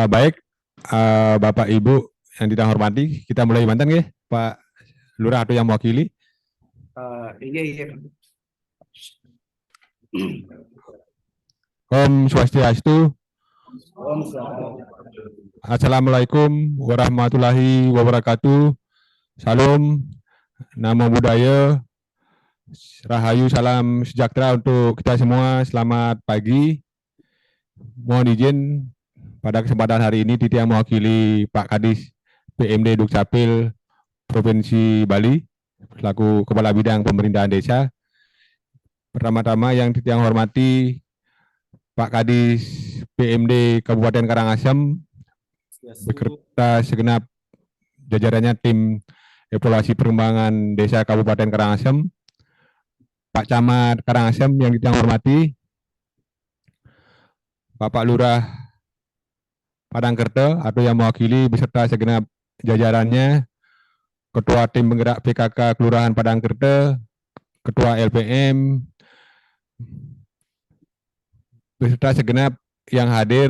Baik, Bapak Ibu yang tidak hormati, kita mulai mantan ya, Pak Lurah atau yang mewakili. Iya. Om Swastiastu. Om Swastiastu. Assalamualaikum warahmatullahi wabarakatuh. Salam, namo buddhaya, rahayu, salam sejahtera untuk kita semua. Selamat pagi. Mohon izin pada kesempatan hari ini Titi yang mewakili Pak Kadis PMD Dukcapil Provinsi Bali selaku Kepala Bidang Pemerintahan Desa. Pertama-tama yang Titi yang hormati Pak Kadis PMD Kabupaten Karangasem beserta segenap jajarannya tim evaluasi perkembangan Desa Kabupaten Karangasem, Pak Camat Karangasem yang Titi yang hormati, Bapak Lurah Padangkerto atau yang mewakili beserta segenap jajarannya, Ketua Tim Penggerak PKK Kelurahan Padangkerto, Ketua LPM, beserta segenap yang hadir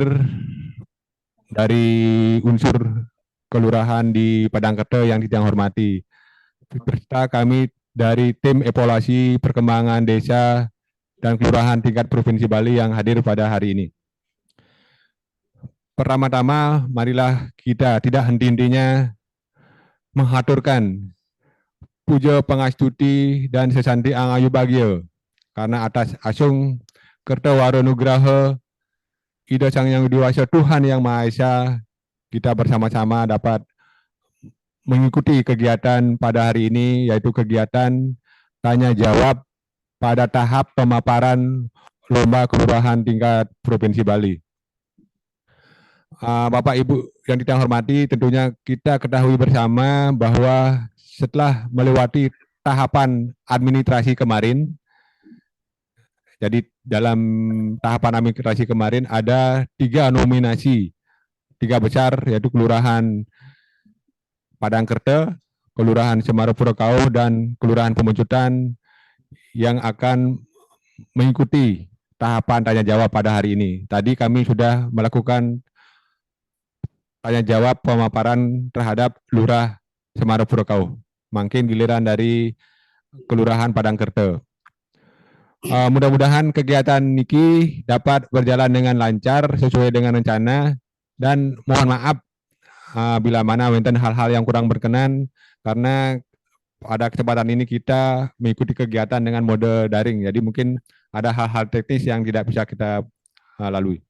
dari unsur kelurahan di Padangkerto yang Titi yang hormati, beserta kami dari tim evaluasi perkembangan desa dan kelurahan tingkat Provinsi Bali yang hadir pada hari ini. Pertama-tama, marilah kita tidak henti-hentinya menghaturkan puja pangastuti dan sesanti angayu bagya karena atas asung kerta waronugraha Ida Sang Yang Dewasa Tuhan Yang Maha Esa, kita bersama-sama dapat mengikuti kegiatan pada hari ini, yaitu kegiatan tanya jawab pada tahap pemaparan lomba kelurahan tingkat Provinsi Bali. Bapak Ibu yang kita hormati, tentunya kita ketahui bersama bahwa setelah melewati tahapan administrasi kemarin, jadi dalam tahapan administrasi kemarin ada 3 nominasi, 3 besar, yaitu Kelurahan Padangkerto, Kelurahan Semarang-Purokau, dan Kelurahan Pemuncutan yang akan mengikuti tahapan tanya jawab pada hari ini. Tadi kami sudah melakukan tanya jawab pemaparan terhadap Lurah Semarang-Purokau. Makin giliran dari Kelurahan Padangkerto. Mudah-mudahan kegiatan niki dapat berjalan dengan lancar sesuai dengan rencana, dan mohon maaf bila mana wonten hal-hal yang kurang berkenan karena pada kesempatan ini kita mengikuti kegiatan dengan mode daring. Jadi mungkin ada hal-hal teknis yang tidak bisa kita lalui.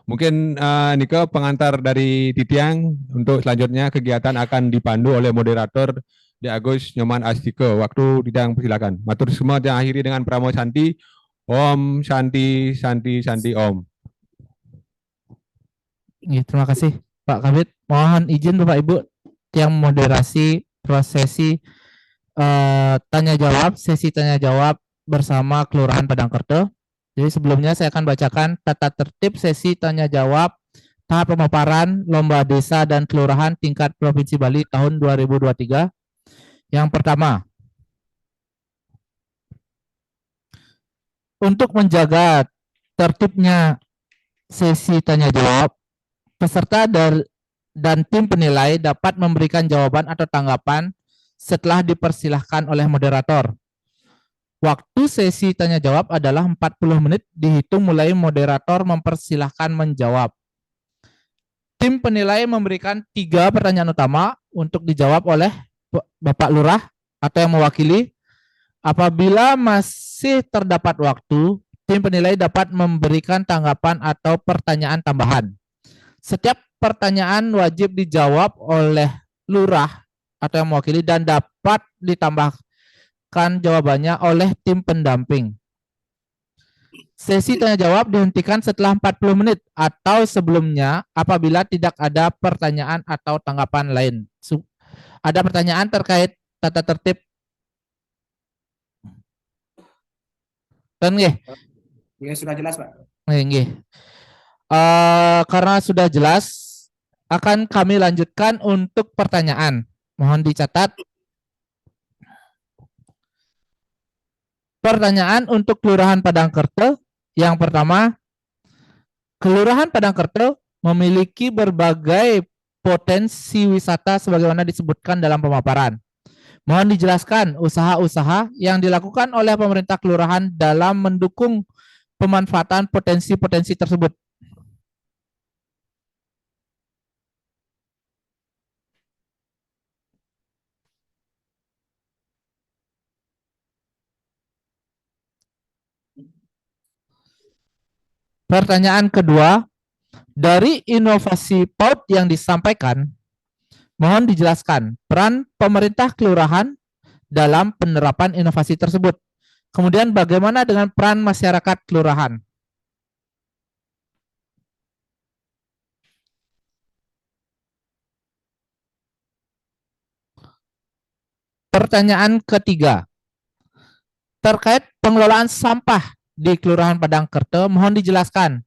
Mungkin Niko pengantar dari Titiang, untuk selanjutnya kegiatan akan dipandu oleh moderator Di Agus Nyoman Astike. Waktu Titiang persilakan. Matur semua yang akhiri dengan Pramo Santi. Om Santi Santi Santi Om. Terima kasih Pak Kabid. Mohon izin Bapak Ibu yang moderasi prosesi tanya jawab, sesi tanya jawab bersama Kelurahan Padangkerto. Jadi sebelumnya saya akan bacakan tata tertib sesi tanya jawab tahap pemaparan lomba desa dan kelurahan tingkat Provinsi Bali tahun 2023. Yang pertama, untuk menjaga tertibnya sesi tanya jawab, peserta dan tim penilai dapat memberikan jawaban atau tanggapan setelah dipersilahkan oleh moderator. Waktu sesi tanya jawab adalah 40 menit dihitung mulai moderator mempersilahkan menjawab. Tim penilai memberikan 3 pertanyaan utama untuk dijawab oleh Bapak Lurah atau yang mewakili. Apabila masih terdapat waktu, tim penilai dapat memberikan tanggapan atau pertanyaan tambahan. Setiap pertanyaan wajib dijawab oleh Lurah atau yang mewakili dan dapat ditambahkan jawabannya oleh tim pendamping. Sesi tanya jawab dihentikan setelah 40 menit atau sebelumnya apabila tidak ada pertanyaan atau tanggapan lain. Ada pertanyaan terkait tata tertib? Ya, sudah jelas, Pak. Karena sudah jelas, akan kami lanjutkan untuk pertanyaan. Mohon dicatat. Pertanyaan untuk Kelurahan Padangkerto. Yang pertama, Kelurahan Padangkerto memiliki berbagai potensi wisata sebagaimana disebutkan dalam pemaparan. Mohon dijelaskan usaha-usaha yang dilakukan oleh pemerintah kelurahan dalam mendukung pemanfaatan potensi-potensi tersebut. Pertanyaan kedua, dari inovasi PAUD yang disampaikan, mohon dijelaskan peran pemerintah kelurahan dalam penerapan inovasi tersebut. Kemudian bagaimana dengan peran masyarakat kelurahan? Pertanyaan ketiga, terkait pengelolaan sampah di Kelurahan Padangkerto, mohon dijelaskan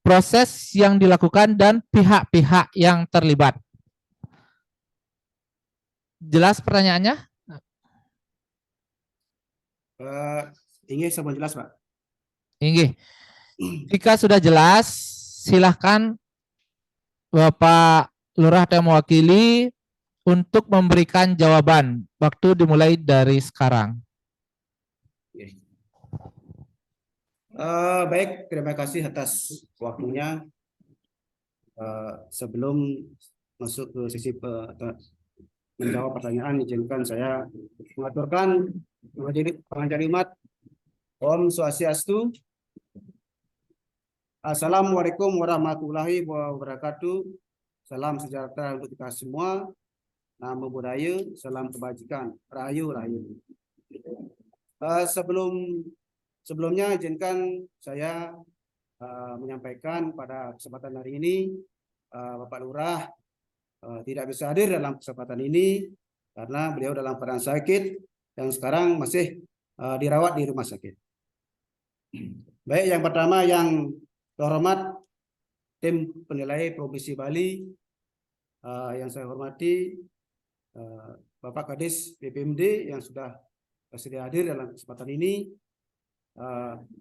proses yang dilakukan dan pihak-pihak yang terlibat. Jelas pertanyaannya? Ini semua jelas, Pak. Inggih. Jika sudah jelas, silahkan Bapak Lurah yang mewakili untuk memberikan jawaban. Waktu dimulai dari sekarang. Baik, terima kasih atas waktunya. Sebelum masuk ke sesi menjawab pertanyaan, izinkan saya mengaturkan pengajar Jumat. Om Swastiastu. Assalamualaikum warahmatullahi wabarakatuh. Salam sejahtera untuk kita semua. Namo Buddhaya, salam kebajikan. Rahayu, rahayu. Sebelumnya izinkan saya menyampaikan pada kesempatan hari ini Bapak Lurah tidak bisa hadir dalam kesempatan ini karena beliau dalam keadaan sakit dan sekarang masih dirawat di rumah sakit. Baik, yang pertama yang terhormat tim penilai Provinsi Bali, yang saya hormati Bapak Kadis BPMD yang sudah bersedia hadir dalam kesempatan ini,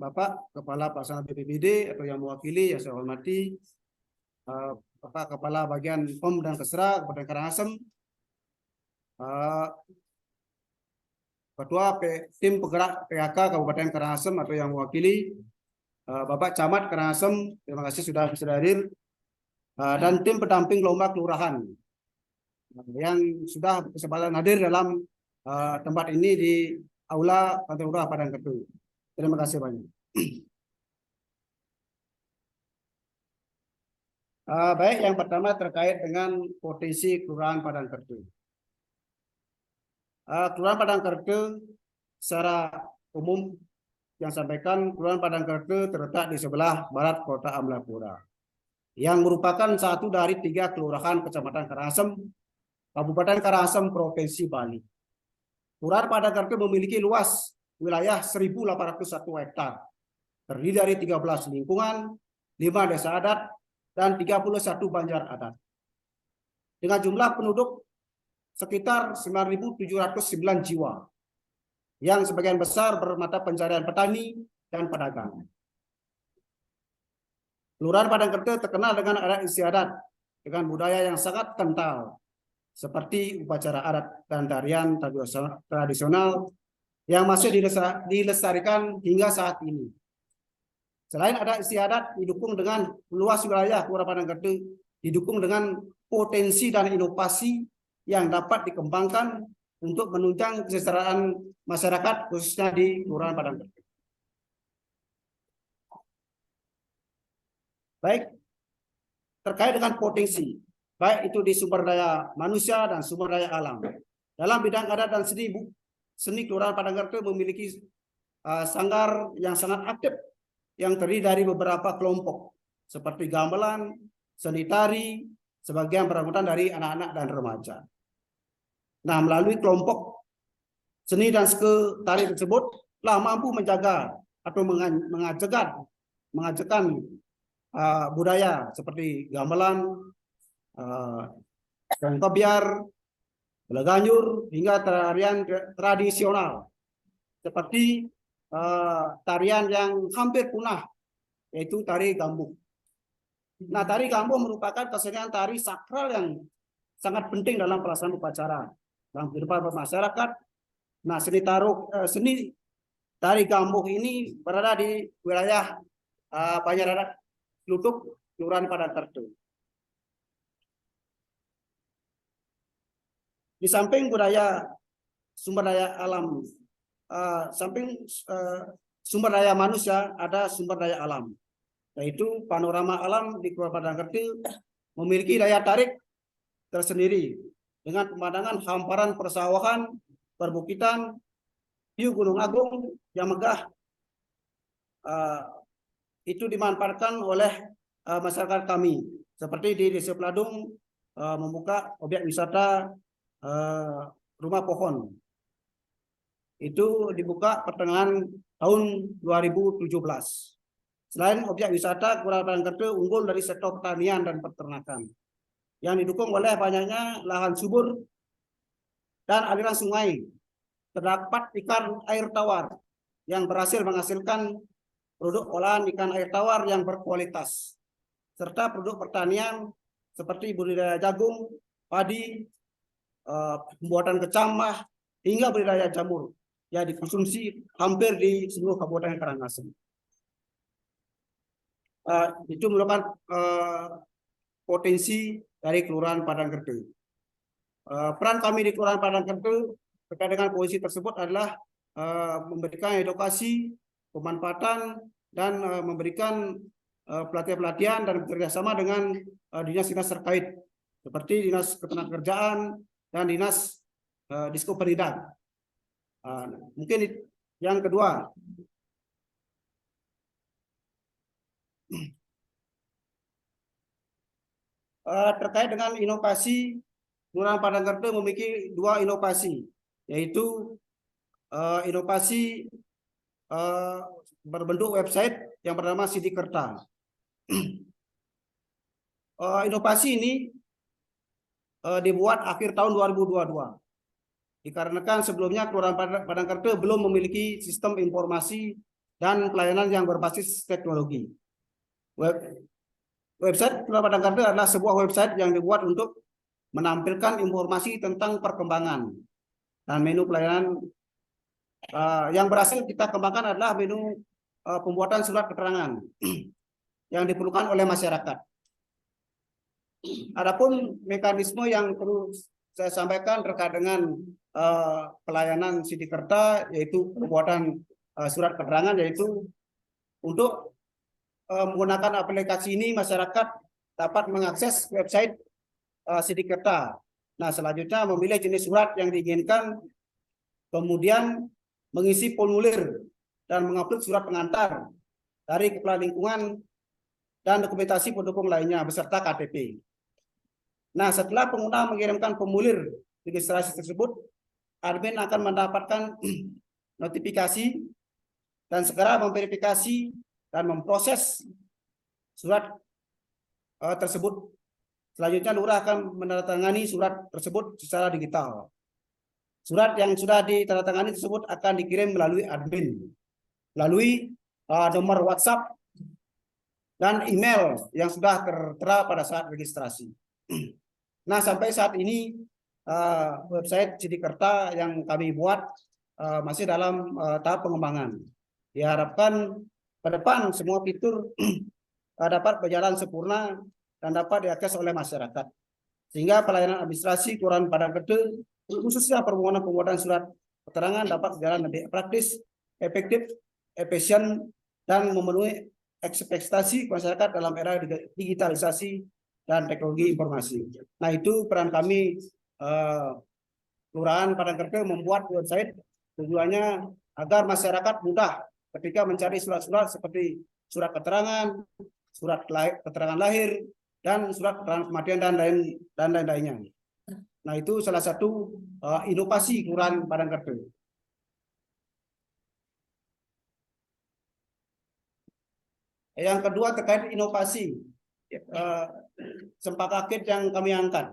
Bapak Kepala Pelaksana BPBD atau yang mewakili yang saya hormati, Bapak Kepala Bagian POM dan Kesra Kabupaten Karangasem, Ketua Tim Penggerak PHK Kabupaten Karangasem atau yang mewakili, Bapak Camat Karangasem, terima kasih sudah hadir, dan tim pendamping lomba kelurahan yang sudah kesempatan hadir dalam tempat ini di Aula Kantor Lurah Padangkerto. Terima kasih banyak. Baik, yang pertama terkait dengan potensi Kelurahan Padangkerto. Kelurahan Padangkerto secara umum yang sampaikan, Kelurahan Padangkerto terletak di sebelah barat kota Amlapura, yang merupakan satu dari 3 kelurahan Kecamatan Karangasem, Kabupaten Karangasem, Provinsi Bali. Kelurahan Padangkerto memiliki luas wilayah 1.801 hektar, terdiri dari 13 lingkungan, 5 desa adat, dan 31 banjar adat. Dengan jumlah penduduk sekitar 9.709 jiwa, yang sebagian besar bermata pencarian petani dan pedagang. Kelurahan Padangkerto terkenal dengan adat istiadat dengan budaya yang sangat kental, seperti upacara adat dan tarian tradisional yang masih dilestarikan hingga saat ini. Selain adat istiadat didukung dengan luas wilayah Kelurahan Padangkerto, didukung dengan potensi dan inovasi yang dapat dikembangkan untuk menunjang kesejahteraan masyarakat khususnya di Kelurahan Padangkerto. Baik, terkait dengan potensi, baik itu di sumber daya manusia dan sumber daya alam. Dalam bidang adat dan seni Kelurahan Padangkerto memiliki sanggar yang sangat aktif yang terdiri dari beberapa kelompok seperti gamelan, seni tari, sebagian beranggotan dari anak-anak dan remaja. Nah, melalui kelompok seni dan tari tersebut telah mampu menjaga atau mengajarkan budaya seperti gamelan, kebiar, Belaganyur, hingga tarian tradisional seperti tarian yang hampir punah, yaitu tari gambuk. Nah, tari Kambuh merupakan kesenian tari sakral yang sangat penting dalam pelaksanaan upacara dalam kehidupan masyarakat. Nah, seni tari Kambuh ini berada di wilayah Banjarnegara, Kluthuk, Kelurahan Padangkerto. Di samping budaya sumber daya alam, sumber daya manusia, ada sumber daya alam, yaitu panorama alam di Kelurahan Padangkerto memiliki daya tarik tersendiri dengan pemandangan hamparan persawahan, perbukitan, view Gunung Agung yang megah. Itu dimanfaatkan oleh masyarakat kami, seperti di Desa Peladung membuka objek wisata rumah pohon. Itu dibuka pertengahan tahun 2017. Selain objek wisata, Kelurahan Padangkerto unggul dari sektor pertanian dan peternakan yang didukung oleh banyaknya lahan subur dan aliran sungai. Terdapat ikan air tawar yang berhasil menghasilkan produk olahan ikan air tawar yang berkualitas, serta produk pertanian seperti budidaya jagung, padi, pembuatan kecambah, hingga budidaya jamur yang dikonsumsi hampir di seluruh Kabupaten Karangasem. Itu merupakan potensi dari Kelurahan Padangkerto. Peran kami di Kelurahan Padangkerto terkait dengan posisi tersebut adalah memberikan edukasi, pemanfaatan, dan memberikan pelatihan-pelatihan dan bekerjasama dengan dinas-dinas terkait seperti Dinas Ketenagakerjaan dan Dinas Diskoperida. Mungkin yang kedua, terkait dengan inovasi, Kelurahan Padangkerto memiliki 2 inovasi, yaitu inovasi berbentuk website yang bernama Sidikerta. Inovasi ini dibuat akhir tahun 2022. Dikarenakan sebelumnya Kelurahan Padangkerto belum memiliki sistem informasi dan pelayanan yang berbasis teknologi. Website Kelurahan Padangkerto adalah sebuah website yang dibuat untuk menampilkan informasi tentang perkembangan dan menu pelayanan. Yang berhasil kita kembangkan adalah menu pembuatan surat keterangan yang diperlukan oleh masyarakat. Adapun mekanisme yang perlu saya sampaikan terkait dengan pelayanan Sidikerta, yaitu pembuatan surat keterangan, yaitu untuk menggunakan aplikasi ini masyarakat dapat mengakses website Sidikerta. Nah, selanjutnya memilih jenis surat yang diinginkan, kemudian mengisi formulir dan mengupload surat pengantar dari Kepala Lingkungan dan dokumentasi pendukung lainnya beserta KTP. Nah, setelah pengguna mengirimkan formulir registrasi tersebut, admin akan mendapatkan notifikasi dan segera memverifikasi dan memproses surat tersebut. Selanjutnya lurah akan menandatangani surat tersebut secara digital. Surat yang sudah ditandatangani tersebut akan dikirim melalui admin, melalui nomor WhatsApp dan email yang sudah tertera pada saat registrasi. Nah, sampai saat ini website Sidikerta yang kami buat masih dalam tahap pengembangan. Diharapkan ke depan semua fitur dapat berjalan sempurna dan dapat diakses oleh masyarakat, sehingga pelayanan administrasi Kelurahan Padangkerto, khususnya permohonan pembuatan surat keterangan, dapat berjalan lebih praktis, efektif, efisien, dan memenuhi ekspektasi masyarakat dalam era digitalisasi dan teknologi informasi. Nah, itu peran kami Kelurahan Padangkerto membuat website, tujuannya agar masyarakat mudah ketika mencari surat-surat seperti surat keterangan, surat keterangan lahir, dan surat keterangan kematian dan lain-lainnya. Nah, itu salah satu inovasi Kelurahan Padangkerto. Yang kedua terkait inovasi Cempaka Kids yang kami angkat.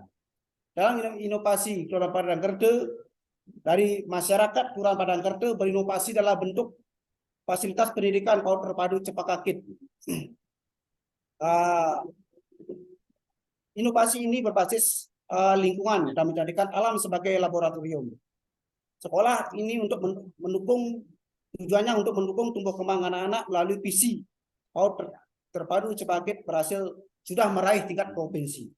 Dalam inovasi Kelurahan Padangkerto, dari masyarakat Kelurahan Padangkerto berinovasi dalam bentuk fasilitas pendidikan PAUD terpadu Cempaka Kids. inovasi ini berbasis lingkungan dan menjadikan alam sebagai laboratorium. Sekolah ini untuk mendukung, tujuannya untuk mendukung tumbuh kembang anak-anak melalui visi PAUD terpadu Cipakit sudah meraih tingkat provinsi.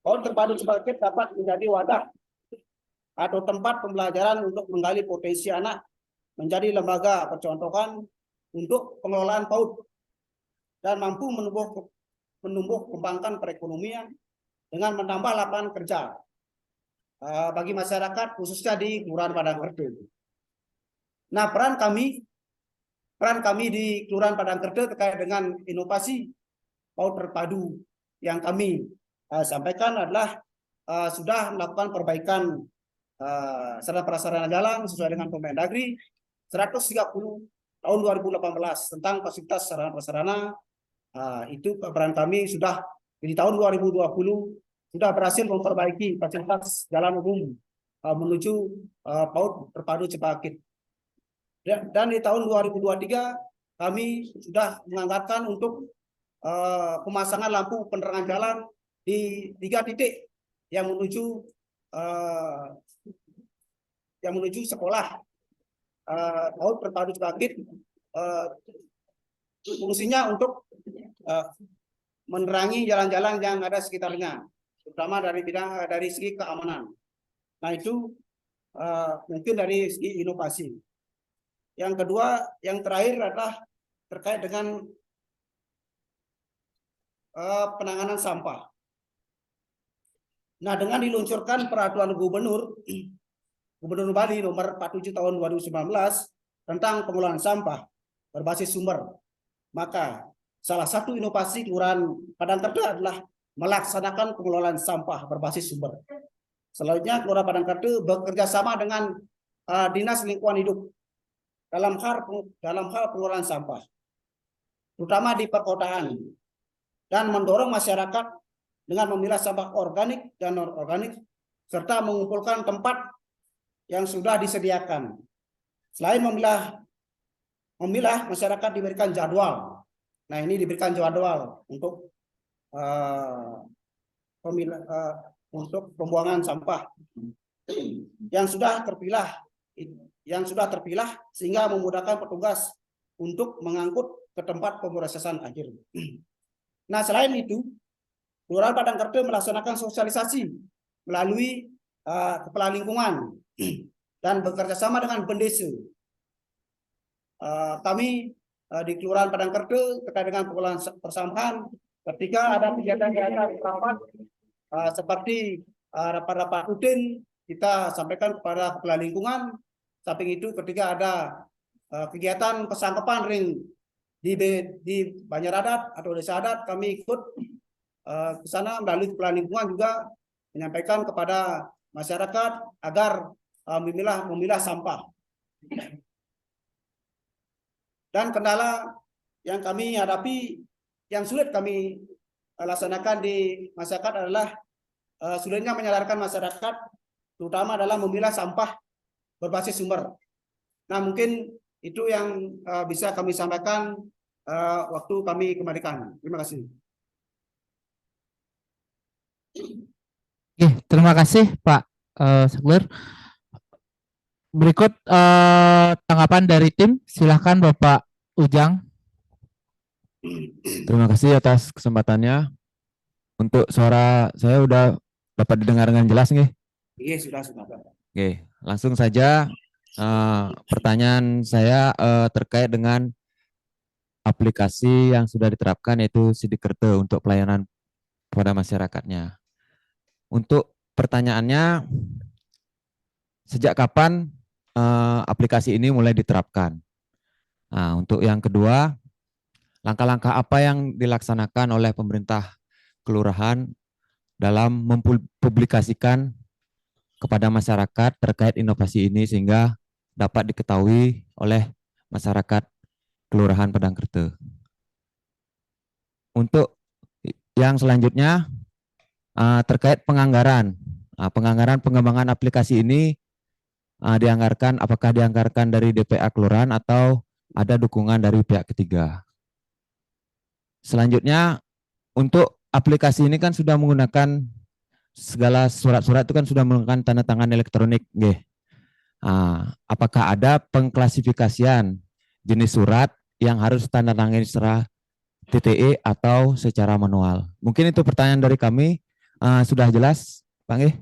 PAUD terpadu Cipakit dapat menjadi wadah atau tempat pembelajaran untuk menggali potensi anak, menjadi lembaga percontohan untuk pengelolaan PAUD dan mampu menumbuh kembangkan perekonomian dengan menambah lapangan kerja bagi masyarakat khususnya di Kelurahan Padangkerto. Nah, peran kami di Kelurahan Padangkerto terkait dengan inovasi PAUD terpadu yang kami sampaikan adalah sudah melakukan perbaikan sarana prasarana jalan sesuai dengan Permendagri 130 tahun 2018 tentang fasilitas sarana prasarana. Itu peran kami sudah di tahun 2020 sudah berhasil memperbaiki fasilitas jalan umum menuju PAUD terpadu Cipakit. Dan di tahun 2023 kami sudah menganggarkan untuk pemasangan lampu penerangan jalan di 3 titik yang menuju sekolah PAUD terpadu Cipakit. Fungsinya untuk menerangi jalan-jalan yang ada sekitarnya, terutama dari segi keamanan. Nah, itu mungkin dari segi inovasi. Yang kedua, yang terakhir adalah terkait dengan penanganan sampah. Nah, dengan diluncurkan peraturan Gubernur Bali nomor 47 tahun 2019 tentang pengelolaan sampah berbasis sumber, maka salah satu inovasi Kelurahan Padangkerto adalah melaksanakan pengelolaan sampah berbasis sumber. Selanjutnya, Kelurahan Padangkerto bekerja sama dengan Dinas Lingkungan Hidup dalam hal pengelolaan sampah, terutama di perkotaan, dan mendorong masyarakat dengan memilah sampah organik dan non-organik, serta mengumpulkan tempat yang sudah disediakan. Selain memilah, masyarakat diberikan jadwal. Nah, ini diberikan jadwal untuk pembuangan sampah yang sudah terpilah sehingga memudahkan petugas untuk mengangkut ke tempat pemrosesan akhir. Nah, selain itu, Kelurahan Padangkerto melaksanakan sosialisasi melalui kepala lingkungan dan bekerja sama dengan Bendesa. Kami di Kelurahan Padangkerto terkait dengan pengelolaan persampahan, ketika ada kegiatan-kegiatan rapat seperti rapat-rapat rutin, kita sampaikan kepada kepala lingkungan. Samping itu, ketika ada kegiatan pesangkapan ring di Banjaradat atau Desa Adat, kami ikut ke sana melalui kepala lingkungan juga menyampaikan kepada masyarakat agar memilah sampah. Dan kendala yang kami hadapi, yang sulit kami laksanakan di masyarakat adalah sulitnya menyadarkan masyarakat, terutama dalam memilah sampah berbasis sumber. Nah, mungkin itu yang bisa kami sampaikan waktu kami kembalikan. Terima kasih. Oke, terima kasih Pak Sekber. Berikut tanggapan dari tim. Silakan Bapak Ujang. Terima kasih atas kesempatannya. Untuk suara saya udah dapat didengar dengan jelas nih? Iya, sudah. Oke, langsung saja pertanyaan saya terkait dengan aplikasi yang sudah diterapkan, yaitu Sidikerto untuk pelayanan kepada masyarakatnya. Untuk pertanyaannya, sejak kapan aplikasi ini mulai diterapkan? Nah, untuk yang kedua, langkah-langkah apa yang dilaksanakan oleh pemerintah kelurahan dalam mempublikasikan kepada masyarakat terkait inovasi ini sehingga dapat diketahui oleh masyarakat Kelurahan Padangkerto. Untuk yang selanjutnya terkait penganggaran. Penganggaran pengembangan aplikasi ini apakah dianggarkan dari DPA Kelurahan atau ada dukungan dari pihak ketiga. Selanjutnya, untuk aplikasi ini kan sudah menggunakan segala surat-surat itu kan sudah menggunakan tanda tangan elektronik, nggih. Apakah ada pengklasifikasian jenis surat yang harus tanda tangan secara TTE atau secara manual? Mungkin itu pertanyaan dari kami. Sudah jelas, Pak nggih?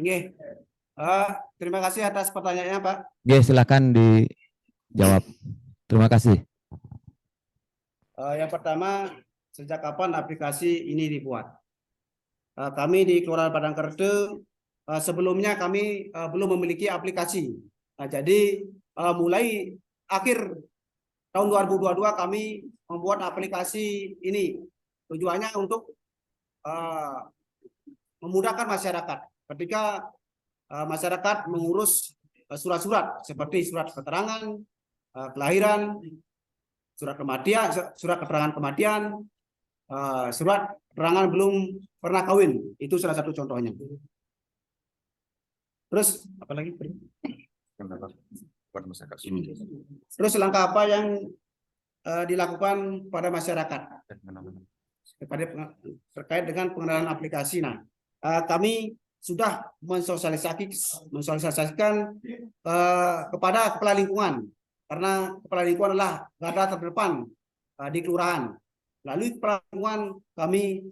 Nggih. Terima kasih atas pertanyaannya, Pak. Nggih, silakan dijawab. Terima kasih. Yang pertama, sejak kapan aplikasi ini dibuat? Kami di Kelurahan Padangkerde sebelumnya kami belum memiliki aplikasi. Jadi mulai akhir tahun 2022 kami membuat aplikasi ini. Tujuannya untuk memudahkan masyarakat ketika masyarakat mengurus surat-surat seperti surat keterangan kelahiran, surat kematian, surat keterangan kematian, surat keterangan belum pernah kawin. Itu salah satu contohnya. Terus apa lagi? Terus langkah apa yang dilakukan pada masyarakat terkait dengan pengenalan aplikasi? Nah, kami sudah mensosialisasikan kepada kepala lingkungan, karena kepala lingkungan adalah garda terdepan di kelurahan. Lalu kepala lingkungan kami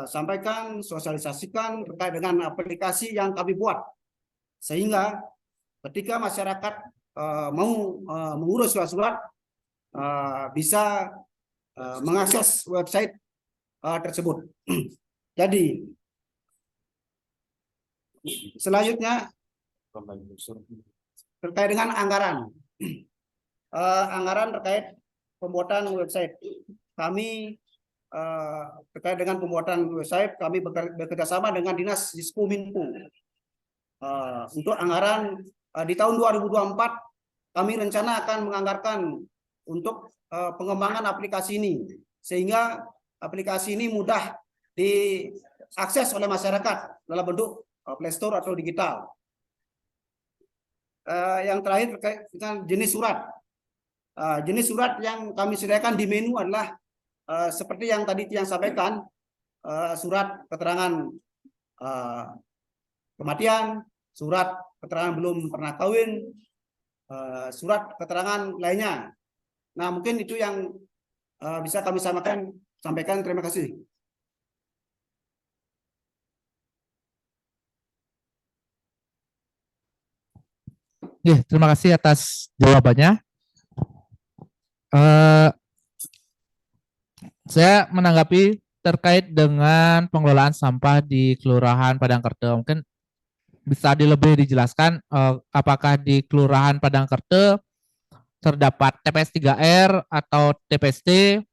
sampaikan, sosialisasikan terkait dengan aplikasi yang kami buat, sehingga ketika masyarakat mau mengurus surat-surat bisa mengakses website tersebut. Jadi selanjutnya terkait dengan anggaran. Anggaran terkait pembuatan website. Kami terkait dengan pembuatan website, kami bekerjasama dengan Dinas Diskominfo. Untuk anggaran di tahun 2024, kami rencana akan menganggarkan untuk pengembangan aplikasi ini, sehingga aplikasi ini mudah diakses oleh masyarakat dalam bentuk Play Store atau digital. Yang terakhir terkait dengan jenis surat. Jenis surat yang kami sediakan di menu adalah seperti yang tadi yang sampaikan, surat keterangan kematian, surat keterangan belum pernah kawin, surat keterangan lainnya. Nah, mungkin itu yang bisa kami sampaikan. Terima kasih. Terima kasih atas jawabannya. Saya menanggapi terkait dengan pengelolaan sampah di Kelurahan Padangkerde. Mungkin bisa lebih dijelaskan apakah di Kelurahan Padangkerde terdapat TPS 3R atau TPST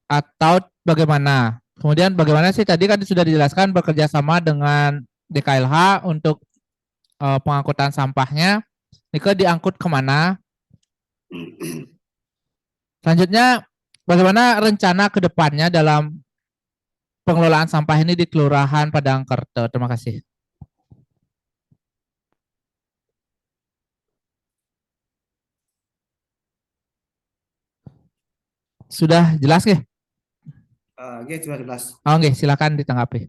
atau bagaimana? Kemudian bagaimana sih tadi kan sudah dijelaskan bekerja sama dengan DKLH untuk pengangkutan sampahnya. Ini diangkut kemana? Selanjutnya, bagaimana rencana ke depannya dalam pengelolaan sampah ini di Kelurahan Padangkerde? Terima kasih. Sudah jelas nggih? Sudah jelas. Oke, silakan ditanggapi.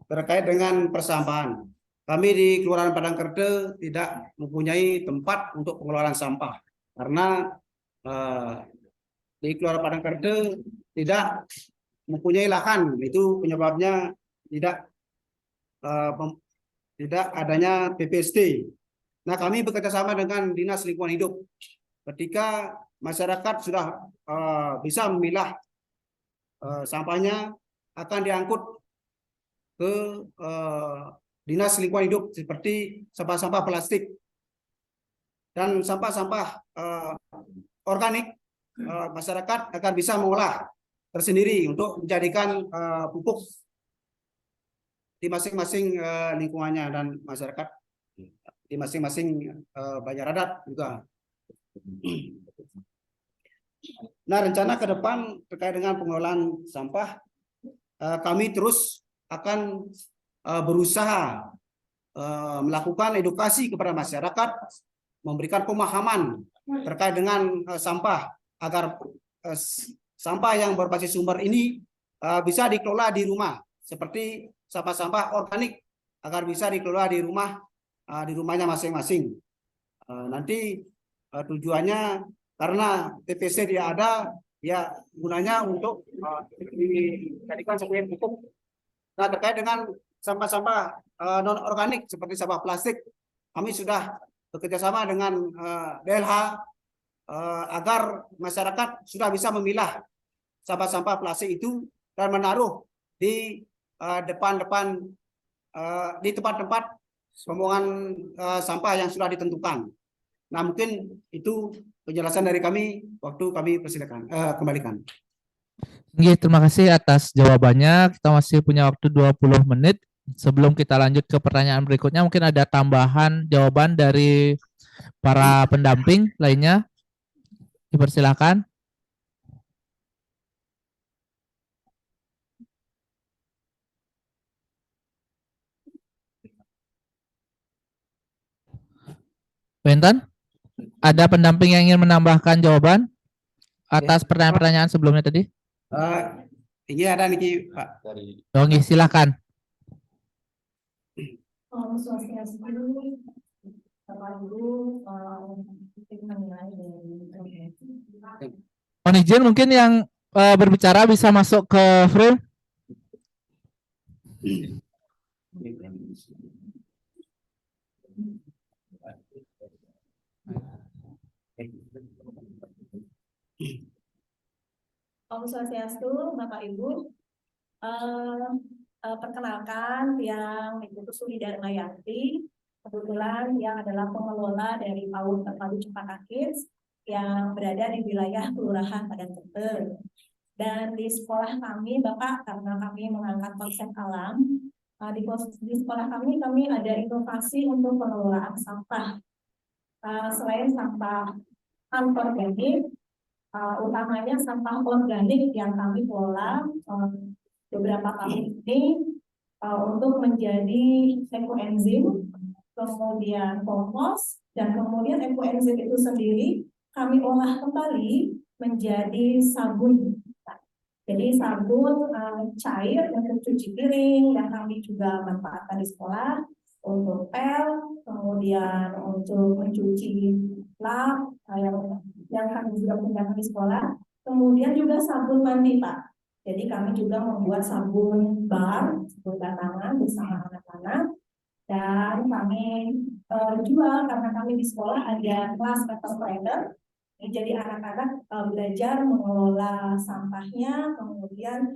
Terkait dengan persampahan, kami di Kelurahan Padangkerde tidak mempunyai tempat untuk pengelolaan sampah, karena di Kelurahan Padangkerde tidak mempunyai lahan. Itu penyebabnya tidak adanya PPST. Nah, kami bekerjasama dengan Dinas Lingkungan Hidup. Ketika masyarakat sudah bisa memilah sampahnya, akan diangkut ke Dinas Lingkungan Hidup seperti sampah-sampah plastik dan sampah-sampah organik. Masyarakat akan bisa mengolah tersendiri untuk menjadikan pupuk di masing-masing lingkungannya dan masyarakat di masing-masing banjar adat juga. Nah, rencana ke depan terkait dengan pengelolaan sampah, kami terus akan berusaha melakukan edukasi kepada masyarakat memberikan pemahaman terkait dengan sampah agar sampah yang berbasis sumber ini bisa dikelola di rumah, seperti sampah-sampah organik agar bisa dikelola di rumahnya masing-masing. Nanti tujuannya karena TPC dia ada, ya gunanya untuk dijadikan sebagai pupuk. Nah, terkait dengan sampah-sampah non organik seperti sampah plastik, kami sudah bekerjasama dengan DLH agar masyarakat sudah bisa memilah sampah-sampah plastik itu dan menaruh di di tempat-tempat pembuangan sampah yang sudah ditentukan. Nah, mungkin itu penjelasan dari kami. Waktu kami persilakan kembalikan. Terima kasih atas jawabannya. Kita masih punya waktu 20 menit. Sebelum kita lanjut ke pertanyaan berikutnya, mungkin ada tambahan jawaban dari para pendamping lainnya. Dipersilakan. Benten, ada pendamping yang ingin menambahkan jawaban atas pertanyaan-pertanyaan sebelumnya tadi? Ini ada Niki, Pak. Oke, silakan. Mohon izin mungkin yang berbicara bisa masuk ke frame. Om Swastiastu, Bapak Ibu. Perkenalkan, yang Ibu Suli Darmayanti, kebetulan yang adalah pengelola dari PAUD Terpadu Cempaka Kids yang berada di wilayah Kelurahan Padangtete. Dan di sekolah kami, Bapak, karena kami mengangkat konsep alam, di sekolah kami ada inovasi untuk pengelolaan sampah. Selain sampah anorganik, utamanya sampah organik yang kami kelola beberapa tahun ini untuk menjadi ekoenzim, kemudian kompos, dan kemudian ekoenzim itu sendiri kami olah kembali menjadi sabun. Jadi sabun cair untuk cuci piring yang kami juga manfaatkan di sekolah untuk pel, kemudian untuk mencuci lap yang kami juga gunakan di sekolah, kemudian juga sabun mandi, Pak. Jadi kami juga membuat sabun bar, sabun batangan bersama anak-anak, dan kami jual karena kami di sekolah ada kelas paper spreader. Jadi anak-anak belajar mengelola sampahnya, kemudian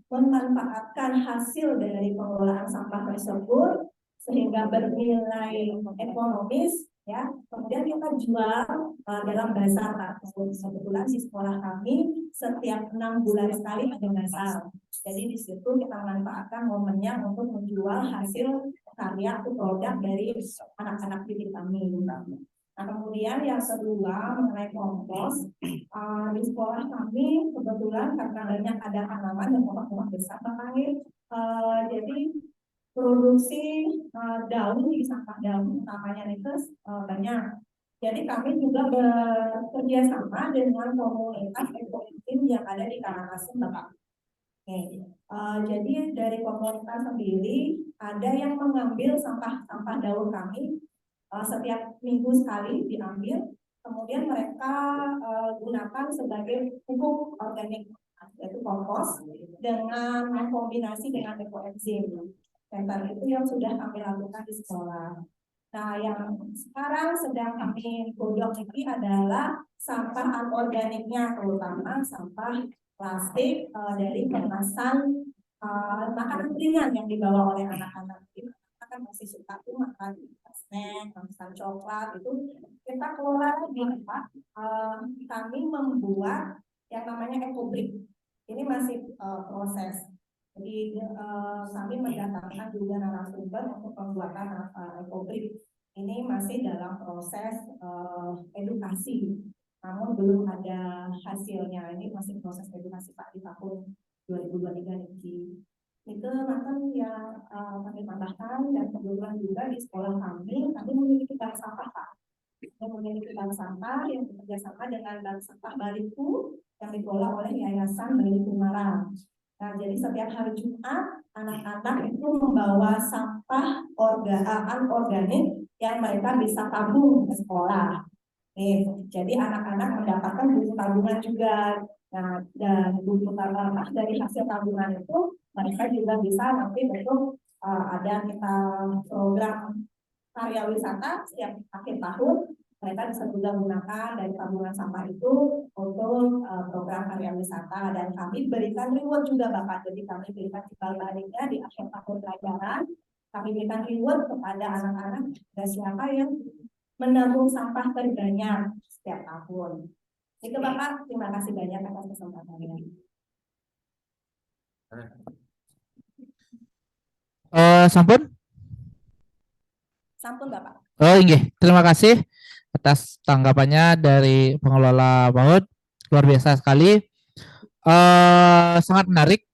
memanfaatkan hasil dari pengelolaan sampah tersebut sehingga bernilai ekonomis, ya. Kemudian kita jual dalam bazar, Pak. Kebetulan di sekolah kami setiap 6 bulan sekali ada bazar. Jadi di situ kita manfaatkan momennya untuk menjual hasil karya atau produk dari anak-anak didik kami. Nah, kemudian yang kedua mengenai kompos, di sekolah kami kebetulan karena banyak ada tanaman dan rumah-rumah besar, jadi produksi daun di sampah daun, namanya netes, banyak. Jadi kami juga bekerja sama dengan komunitas ekoenzim yang ada di Karangasem, Bapak. Jadi dari komunitas sendiri ada yang mengambil sampah daun kami setiap minggu sekali diambil, kemudian mereka gunakan sebagai pupuk organik, yaitu kompos dengan kombinasi dengan ekoenzim. Center itu yang sudah kami lakukan di sekolah. Nah, yang sekarang sedang kami godok ini adalah sampah anorganiknya, terutama sampah plastik dari kemasan makanan ringan yang dibawa oleh anak-anak. Kan masih suka tuh makan snack, makan coklat, itu kita kelola di Pak. Kami membuat yang namanya ekobrik. Ini masih proses. Jadi kami mendatangkan juga narasumber untuk pembuatan ekobrik. Ini masih dalam proses edukasi, namun belum ada hasilnya. Ini masih proses edukasi, Pak, di tahun 2023 ini. Itu makan yang kami tambahkan, dan kebetulan juga di sekolah kami memiliki bank sampah, Pak. sampah yang bekerjasama dengan Bank Sampah Baliku yang dikelola oleh Yayasan Baliku Malang. Nah, jadi setiap hari Jumat anak-anak itu membawa sampah anorganik yang mereka bisa tabung ke sekolah. Nih, jadi anak-anak mendapatkan buku tabungan juga. Nah, dan buku tabungan dari hasil tabungan itu mereka juga bisa nanti bentuk ada kita program karya wisata setiap akhir tahun. Mereka bisa juga menggunakan dari tabungan sampah itu untuk program karya wisata, dan kami berikan reward juga Bapak. Jadi kami berikan timbal baliknya di akhir tahun pelajaran. Kami berikan reward kepada anak-anak dan siapa yang menabung sampah terbanyak setiap tahun. Itu Bapak, terima kasih banyak atas kesempatannya. Sampun? Sampun Bapak. Oh, inggih. Terima kasih atas tanggapannya dari pengelola PAUD. Luar biasa sekali. Sangat menarik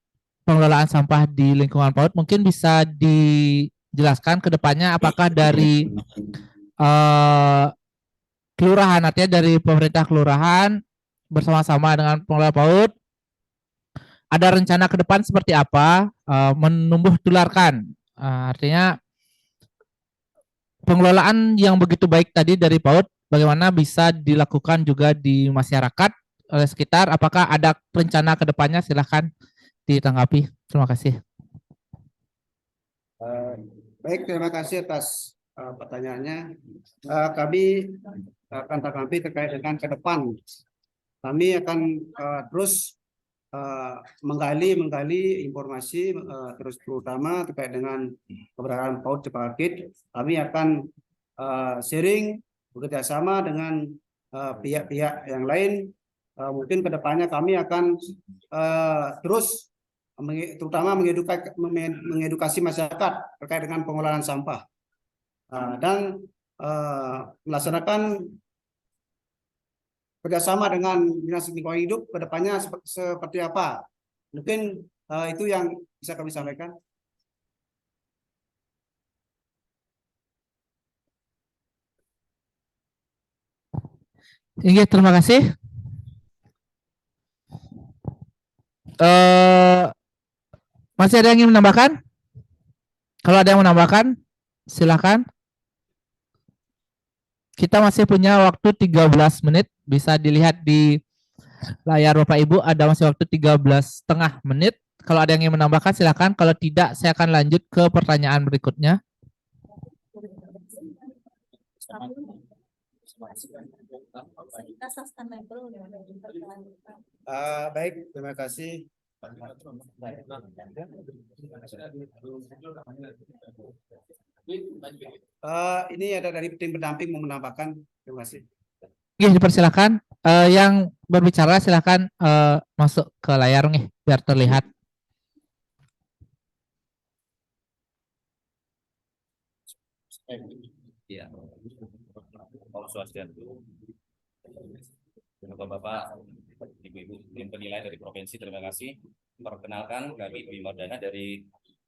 pengelolaan sampah di lingkungan PAUD. Mungkin bisa dijelaskan ke depannya apakah dari kelurahan, artinya dari pemerintah kelurahan bersama-sama dengan pengelola PAUD ada rencana ke depan seperti apa menumbuh tularkan, artinya pengelolaan yang begitu baik tadi dari PAUD bagaimana bisa dilakukan juga di masyarakat oleh sekitar. Apakah ada rencana ke depannya? Silahkan ditanggapi. Terima kasih. Baik, terima kasih atas pertanyaannya. Kami akan tanggapi terkait dengan ke depan. Kami akan terus menggali informasi terus terutama terkait dengan keberadaan PAUD Cepakakit. Kami akan sharing bekerjasama dengan pihak-pihak yang lain. Mungkin kedepannya kami akan terus terutama mengedukasi masyarakat terkait dengan pengelolaan sampah dan melaksanakan kerjasama dengan Dinas Lingkungan Hidup ke depannya seperti apa. Mungkin itu yang bisa kami sampaikan. Inggih, terima kasih. Masih ada yang ingin menambahkan? Kalau ada yang menambahkan, silakan. Kita masih punya waktu 13 menit. Bisa dilihat di layar Bapak Ibu, ada masih waktu 13,5 menit. Kalau ada yang ingin menambahkan, silakan. Kalau tidak, saya akan lanjut ke pertanyaan berikutnya. Baik, terima kasih. Ini ada dari tim pendamping mau menambahkan. Terima kasih. Oke, dipersilakan. Yang berbicara silakan masuk ke layar nih biar terlihat. Iya. Om Swastiastu. Bapak-bapak, Ibu-ibu tim penilai dari provinsi, terima kasih. Perkenalkan, kami Dwi Mardana dari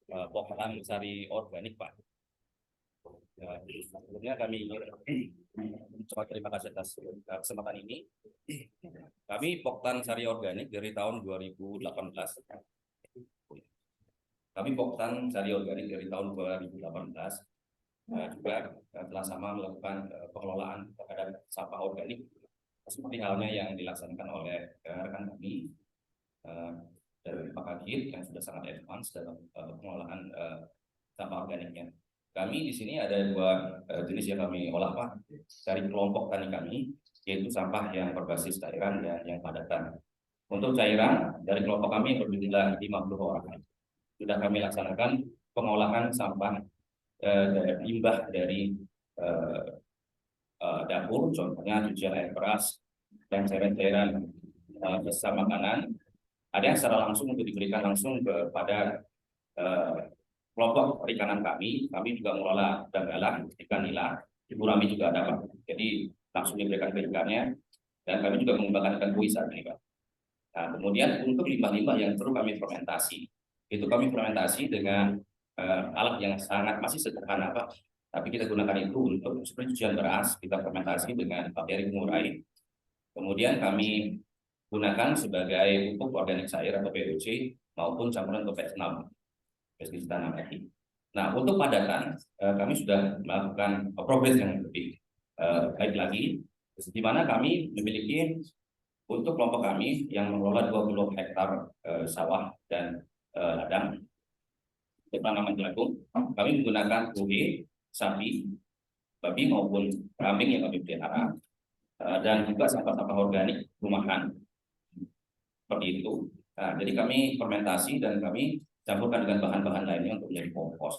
Poktan Sari Organik, Pak. Sebelumnya kami mengucapkan terima kasih atas kesempatan ini. Kami Poktan Sari Organik dari tahun 2018. Kami Poktan Sari Organik dari tahun 2018 juga telah sama melakukan pengelolaan terhadap sampah organik seperti halnya yang dilaksanakan oleh rekan kami dari Cepakakit yang sudah sangat advance dalam pengelolaan sampah organiknya. Kami di sini ada dua jenis yang kami olah, Pak, dari kelompok tani kami, yaitu sampah yang berbasis cairan dan yang padatan. Untuk cairan dari kelompok kami yang berjumlah 50 orang, sudah kami laksanakan pengolahan sampah limbah dari dapur, contohnya cucian air beras dan cairan-cairan sisa makanan. Ada yang secara langsung untuk diberikan langsung kepada kelompok perikanan kami. Kami juga mengelola danggalan, ikan nila, ibu rami juga ada, Pak. Jadi langsung diberikan ke ikannya, dan kami juga mengembangkan ikan buih saat ini, Pak. Nah, kemudian untuk limbah-limbah yang perlu kami fermentasi, itu kami fermentasi dengan alat yang sangat masih sederhana, Pak, Tapi kita gunakan itu untuk seperti cucian beras, kita fermentasi dengan bakteri pengurai. Kemudian kami gunakan sebagai pupuk organik cair atau POC maupun campuran konvensional pestisida nabati. Nah, untuk padatan kami sudah melakukan progres yang lebih baik lagi, di mana kami memiliki untuk kelompok kami yang mengelola 20 hektar sawah dan ladang penanaman jagung, kami menggunakan UG, sapi, babi maupun kambing yang kami pelihara, dan juga sampah-sampah organik rumahan seperti itu. Nah, jadi kami fermentasi dan kami campurkan dengan bahan-bahan lainnya untuk menjadi kompos.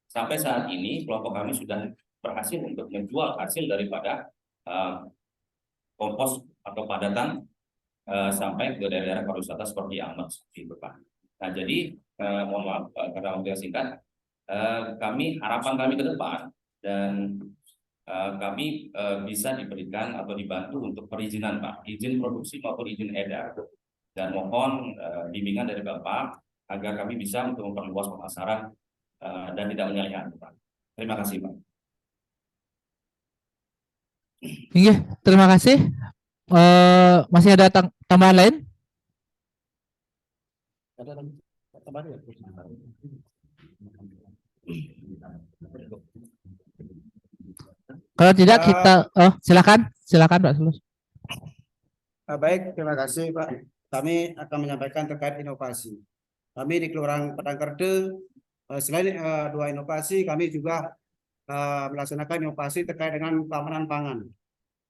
Sampai saat ini kelompok kami sudah berhasil untuk menjual hasil daripada kompos atau padatan sampai ke daerah-daerah pariwisata seperti Amat seperti itu, Pak. Nah, jadi mohon maaf karena waktu yang singkat, harapan kami ke depan dan kami bisa diberikan atau dibantu untuk perizinan, Pak, izin produksi maupun izin edar, dan mohon bimbingan dari Bapak agar kami bisa untuk memperluas pemasaran dan tidak menyalahkan, Pak. Terima kasih, Pak. Iya, terima kasih. Masih ada tambahan lain? Ada tambahan ya? Kalau tidak kita silakan Pak Sulus. Baik, terima kasih Pak. Kami akan menyampaikan terkait inovasi. Kami di Kelurahan Padangkerde selain 2 inovasi, kami juga melaksanakan inovasi terkait dengan keamanan pangan.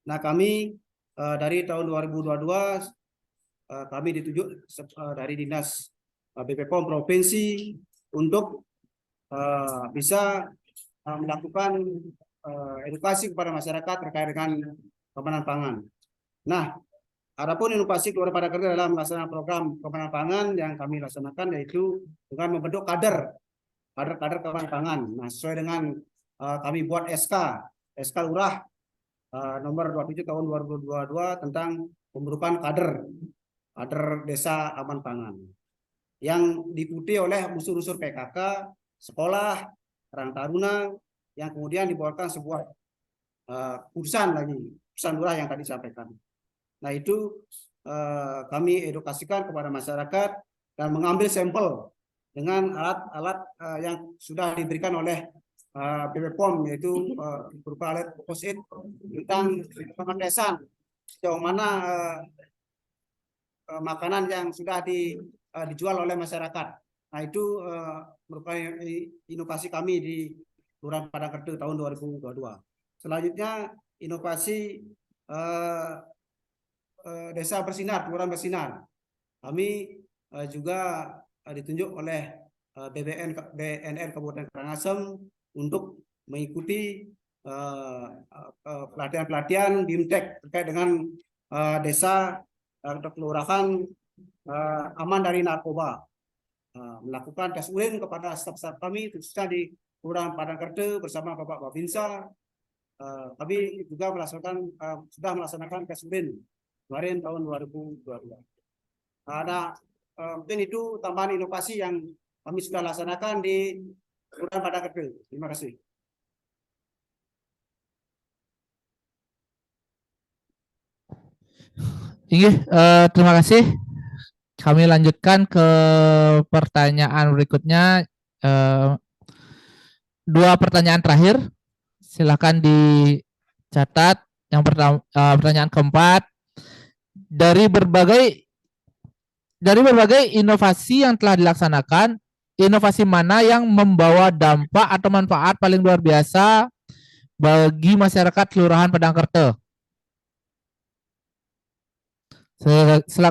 Nah, kami dari tahun 2022 kami ditunjuk dari Dinas BPOM Provinsi untuk bisa melakukan edukasi kepada masyarakat terkait dengan keamanan pangan. Nah, adapun inovasi Kelurahan Padangkerde dalam melaksanakan program keamanan pangan yang kami laksanakan yaitu dengan membentuk kader keamanan pangan. Nah, sesuai dengan kami buat SK Lurah nomor 27 tahun 2022 tentang pembentukan kader desa aman pangan yang diikuti oleh unsur-unsur PKK, sekolah, Karang Taruna, yang kemudian dibawakan sebuah kursan lurah yang tadi disampaikan. Nah, itu kami edukasikan kepada masyarakat dan mengambil sampel dengan alat-alat yang sudah diberikan oleh BPOM, yaitu berupa alat post-it tentang pengetesan sejauh mana makanan yang sudah dijual oleh masyarakat. Nah, itu merupakan inovasi kami di Kelurahan Padangkerde tahun 2022. Selanjutnya inovasi Desa Bersinar, Kelurahan Bersinar. Kami juga ditunjuk oleh BNN Kabupaten Karangasem untuk mengikuti pelatihan-pelatihan BIMTEK terkait dengan desa atau kelurahan aman dari narkoba, melakukan tes urin kepada staf-staf kami khususnya di Kelurahan Padangkerde bersama Bapak Babinsa. Kami juga sudah melaksanakan tes urin kemarin tahun 2022. Nah, mungkin itu tambahan inovasi yang kami sudah laksanakan di Kelurahan Padangkerde. Terima kasih. Terima kasih. Kami lanjutkan ke pertanyaan berikutnya. 2 pertanyaan terakhir. Silakan dicatat. Yang pertama, pertanyaan keempat. Dari berbagai inovasi yang telah dilaksanakan, inovasi mana yang membawa dampak atau manfaat paling luar biasa bagi masyarakat Kelurahan Padangkerde?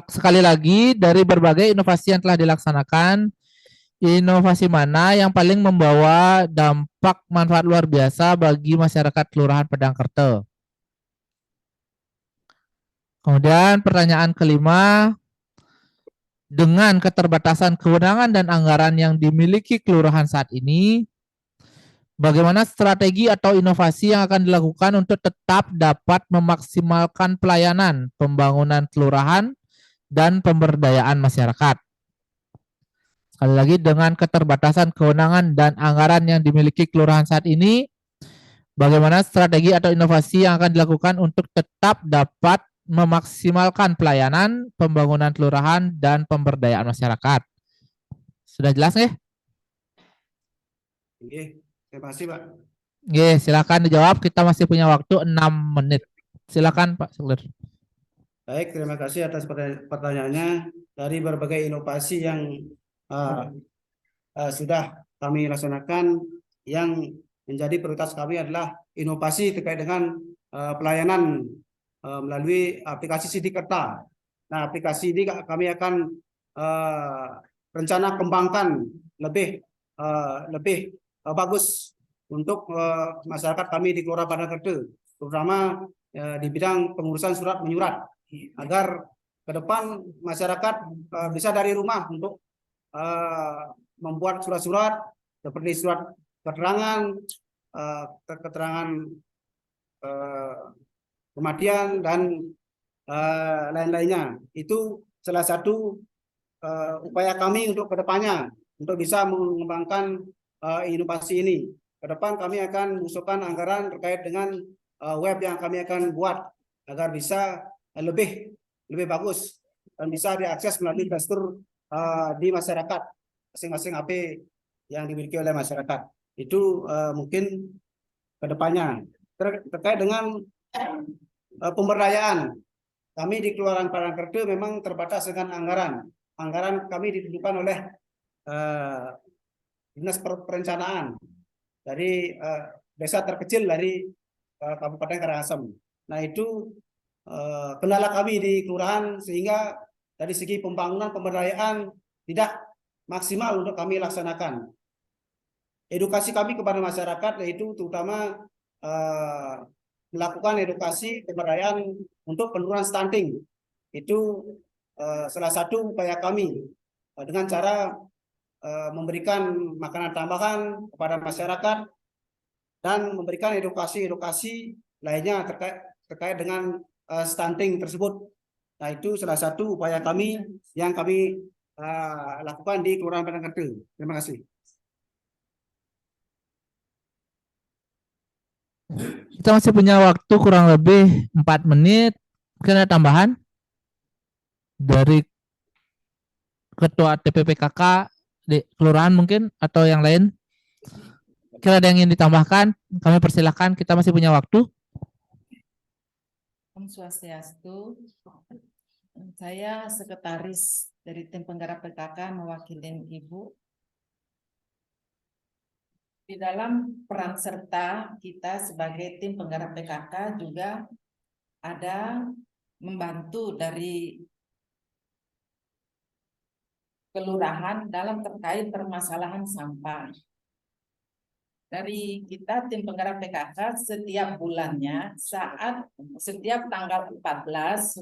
Sekali lagi, dari berbagai inovasi yang telah dilaksanakan, inovasi mana yang paling membawa dampak manfaat luar biasa bagi masyarakat Kelurahan Padangkerde? Kemudian pertanyaan kelima, dengan keterbatasan kewenangan dan anggaran yang dimiliki kelurahan saat ini, bagaimana strategi atau inovasi yang akan dilakukan untuk tetap dapat memaksimalkan pelayanan, pembangunan kelurahan, dan pemberdayaan masyarakat? Sekali lagi, dengan keterbatasan kewenangan dan anggaran yang dimiliki kelurahan saat ini, Bagaimana strategi atau inovasi yang akan dilakukan untuk tetap dapat memaksimalkan pelayanan, pembangunan kelurahan, dan pemberdayaan masyarakat? Sudah jelas nggih? Oke, terima kasih Pak. Oke, silakan dijawab. Kita masih punya waktu 6 menit. Silakan Pak Seklir. Baik, terima kasih atas pertanyaannya. Dari berbagai inovasi yang sudah kami laksanakan, yang menjadi prioritas kami adalah inovasi terkait dengan pelayanan melalui aplikasi Sidikerta. Nah, aplikasi ini kami akan rencana kembangkan lebih bagus untuk masyarakat kami di Kelurahan Padang Kerte, terutama di bidang pengurusan surat menyurat, agar ke depan masyarakat bisa dari rumah untuk membuat surat-surat seperti surat keterangan, keterangan kematian, dan lain-lainnya. Itu salah satu upaya kami untuk kedepannya, untuk bisa mengembangkan inovasi ini. Ke depan kami akan mengusulkan anggaran terkait dengan web yang kami akan buat agar bisa lebih bagus dan bisa diakses melalui gestur di masyarakat, masing-masing HP yang dimiliki oleh masyarakat. Itu mungkin ke depannya. Terkait dengan pemberdayaan, kami di Kelurahan Padang Kerte memang terbatas dengan anggaran. Anggaran kami ditentukan oleh Dinas Perencanaan dari desa terkecil dari Kabupaten Karangasem. Nah, itu kendala kami di kelurahan, sehingga dari segi pembangunan pemberdayaan tidak maksimal untuk kami laksanakan. Edukasi kami kepada masyarakat yaitu terutama melakukan edukasi pemberdayaan untuk penurunan stunting. Itu salah satu upaya kami dengan cara memberikan makanan tambahan kepada masyarakat dan memberikan edukasi lainnya terkait dengan stunting tersebut. Nah, itu salah satu upaya kami yang kami lakukan di Kelurahan Padang Kerte. Terima kasih. Kita masih punya waktu kurang lebih 4 menit. Mungkin ada tambahan dari Ketua TPPKK di kelurahan mungkin, atau yang lain? Kira ada yang ingin ditambahkan? Kami persilahkan, kita masih punya waktu. Om Swastiastu. Saya sekretaris dari tim penggerak PKK mewakili Ibu. Di dalam peran serta kita sebagai tim penggerak PKK juga ada membantu dari kelurahan dalam terkait permasalahan sampah. Dari kita tim penggerak PKK setiap bulannya, setiap tanggal 14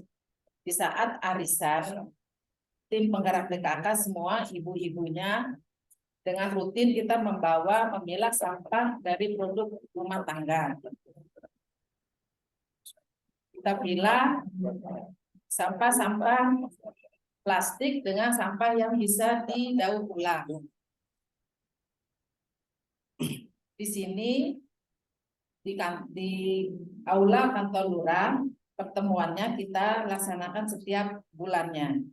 di saat arisan, tim penggerak PKK semua ibu-ibunya dengan rutin kita memilah sampah dari produk rumah tangga. Kita pilah sampah-sampah plastik dengan sampah yang bisa didaur ulang. Di sini di aula kantor lurah, pertemuannya kita laksanakan setiap bulannya.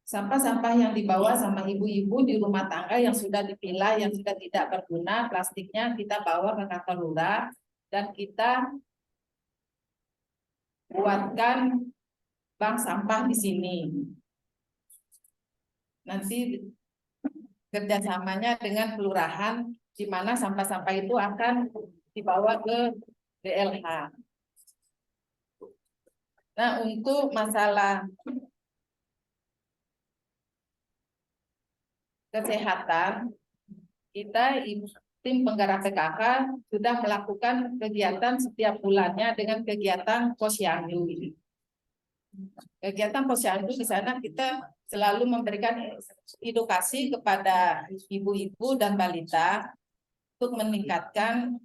Sampah-sampah yang dibawa sama ibu-ibu di rumah tangga yang sudah dipilah, yang sudah tidak berguna, plastiknya kita bawa ke kantor lurah dan kita buatkan bank sampah di sini. Nanti kerjasamanya dengan kelurahan, di mana sampah-sampah itu akan dibawa ke DLH. Nah, untuk masalah kesehatan, kita tim penggerak PKK sudah melakukan kegiatan setiap bulannya dengan kegiatan posyandu. Kegiatan posyandu di sana kita selalu memberikan edukasi kepada ibu-ibu dan balita untuk meningkatkan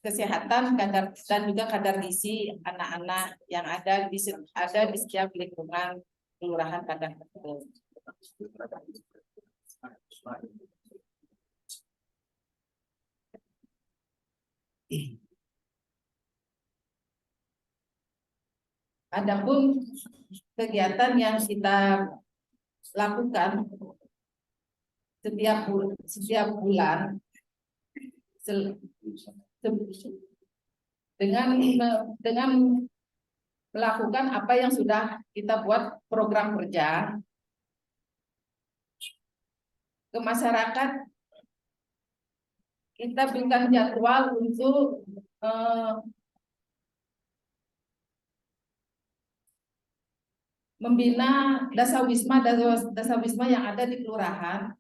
kesehatan dan juga kadar gizi anak-anak yang ada di setiap lingkungan kelurahan Padang Kerte. Adapun kegiatan yang kita lakukan setiap bulan dengan melakukan apa yang sudah kita buat program kerja ke masyarakat, kita berikan jadwal untuk membina dasawisma yang ada di kelurahan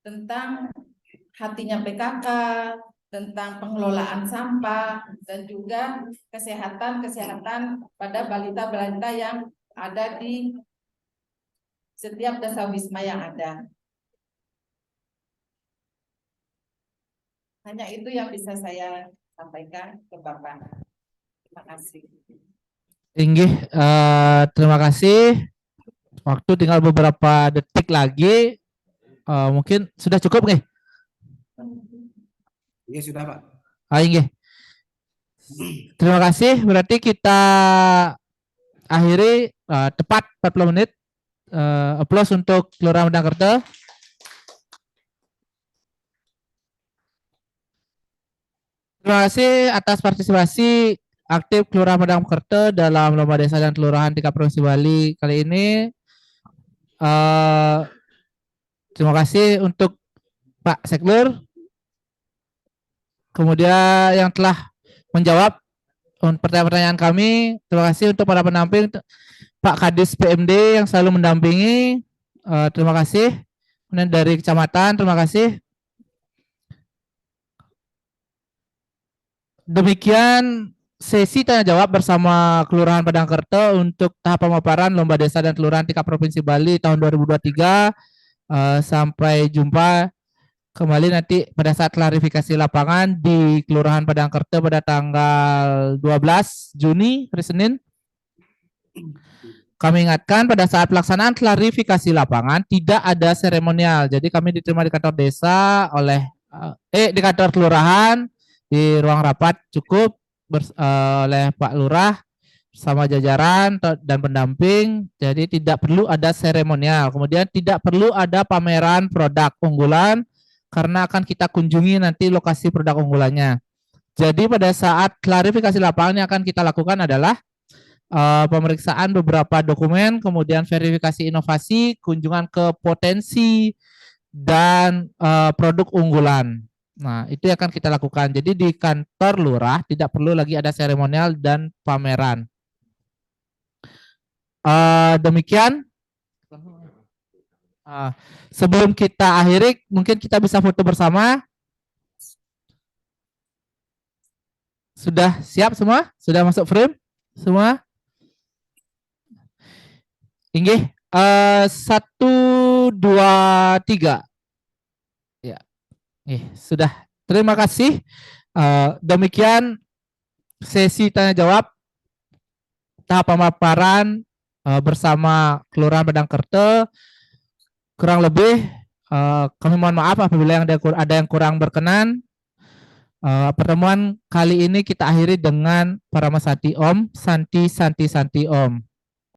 tentang hatinya PKK, tentang pengelolaan sampah, dan juga kesehatan pada balita-balita yang ada di setiap dasawisma yang ada. Hanya itu yang bisa saya sampaikan ke Bapak. Terima kasih. Inggih, terima kasih. Waktu tinggal beberapa detik lagi. Mungkin sudah cukup nih? Iya sudah Pak. Inggih. Terima kasih. Berarti kita akhiri tepat 40 menit. Aplaus untuk Kelurahan Medangkerto. Terima kasih atas partisipasi aktif Kelurahan Medangkerto dalam Lomba Desa dan Kelurahan tingkat Provinsi Bali kali ini. Terima kasih untuk Pak Sekdur, kemudian yang telah menjawab pertanyaan-pertanyaan kami. Terima kasih untuk para pendamping, Pak Kadis PMD yang selalu mendampingi. Terima kasih. Kemudian dari kecamatan, terima kasih. Demikian sesi tanya jawab bersama Kelurahan Medangkerto untuk tahap pemaparan Lomba Desa dan Kelurahan tingkat Provinsi Bali tahun 2023. Sampai jumpa kembali nanti pada saat klarifikasi lapangan di Kelurahan Medangkerto pada tanggal 12 Juni, hari Senin. Kami ingatkan pada saat pelaksanaan klarifikasi lapangan tidak ada seremonial. Jadi kami diterima di kantor desa oleh di kantor kelurahan di ruang rapat cukup oleh Pak Lurah sama jajaran dan pendamping. Jadi tidak perlu ada seremonial. Kemudian tidak perlu ada pameran produk unggulan karena akan kita kunjungi nanti lokasi produk unggulannya. Jadi pada saat klarifikasi lapangan yang akan kita lakukan adalah pemeriksaan beberapa dokumen, kemudian verifikasi inovasi, kunjungan ke potensi, dan produk unggulan. Nah, itu yang akan kita lakukan. Jadi di kantor lurah tidak perlu lagi ada seremonial dan pameran. Demikian. Sebelum kita akhiri, mungkin kita bisa foto bersama. Sudah siap semua? Sudah masuk frame semua? Inggih, 1, 2, 3. Ya, sudah. Terima kasih. Demikian sesi tanya jawab tahap pemaparan bersama Kelurahan Medangkerto. Kurang lebih kami mohon maaf apabila ada yang kurang berkenan. Pertemuan kali ini kita akhiri dengan Parama Santi Om, Santi Om.